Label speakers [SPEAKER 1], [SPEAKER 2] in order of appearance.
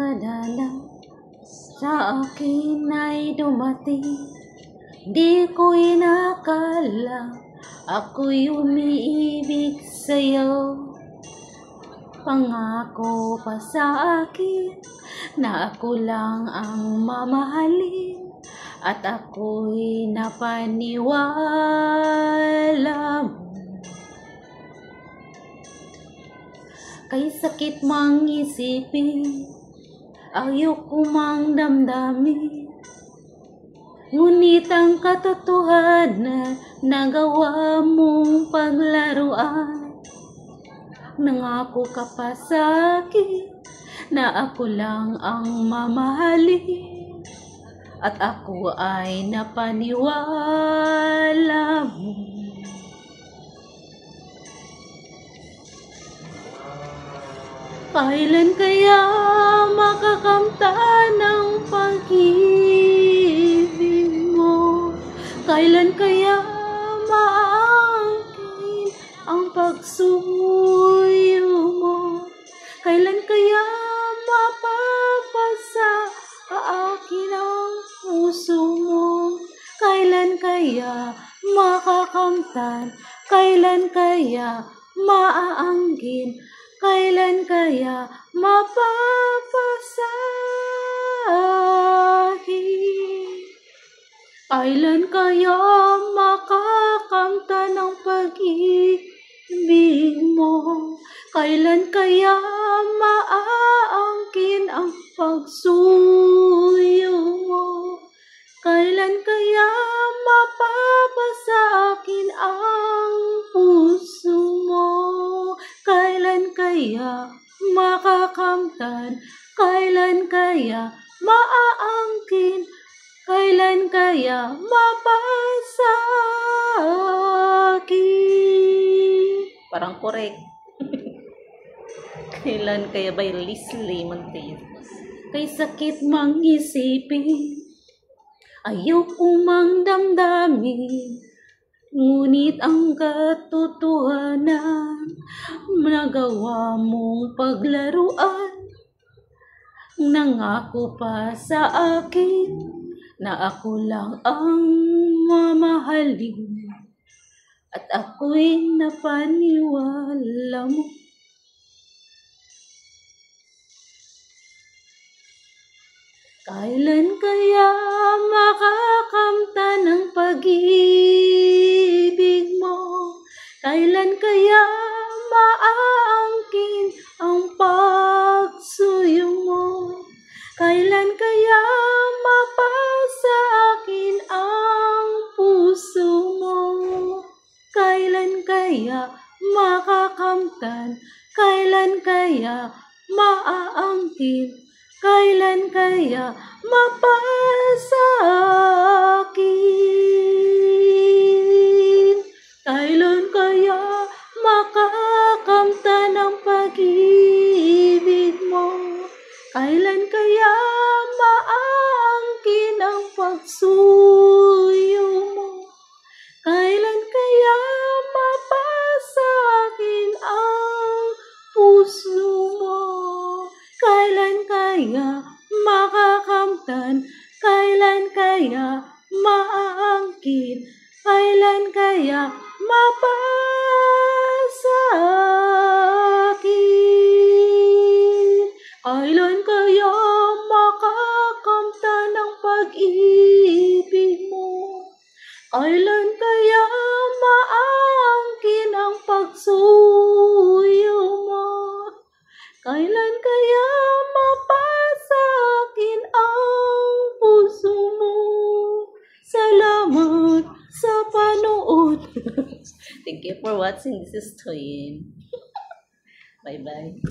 [SPEAKER 1] ka na sa akin ay dumating. Di ko inakala ako'y umiibig sa'yo. Pangako pa sa akin na ako lang ang mamahalin, at ako'y napaniwala mo. Kay sakit mang isipin, ayoko mang damdamin, ngunit ang katotohanan nagawa mong paglaruan. Nangako ka pa sa akin na ako lang ang mamahalin, at ako ay napaniwala mo. Kailan kaya makakamtan ang pag-ibig mo? Kailan kaya maangkin ang pagsuyo mo? Kailan kaya mapapasa akin ang puso mo? Kailan kaya makakamtan? Kailan kaya maaanggin? Kailan kaya mapapasahin? Kailan kaya makakamtan ang pag-ibig mo? Kailan kaya maaangkin ang pagsuyo mo? Kailan kaya mapapasa akin ang puso mo? Kailan kaya makakamtan? Kailan kaya maaangkin? Kailan kaya mapasa akin? Parang correct. Kailan kaya by Leslie Montez? Kay sakit mang isipin, ayoko mang damdamin, ngunit ang katotohanan nagawa mong paglaruan. Nangako pa sa akin na ako lang ang mamahalin, at ako'y napaniwala mo. Kailan kaya makakamtan ang pag-ibig mo? Kailan kaya maaangkin ang pagsuyo mo? Kailan kaya mapasa akin ang puso mo? Kailan kaya makakamtan? Kailan kaya maaangkin? Kailan kaya mapasa akin? Kailan kaya makakamtan ang pag-ibig mo? Kailan kaya maaangkin ang pagsuyo mo? Kailan kaya mapasa akin ang puso mo? Kailan kaya makakamtan? Kailan kaya maaangkin? Kailan kaya mapasa akin? Kailan kaya makakamtan ang pag-ibig mo? Kailan kaya maaangkin ang pagsuyo mo? Kailan kaya mapasa akin ang puso mo? Salamat sa panood. Thank you for watching. This is Toyin. Bye-bye.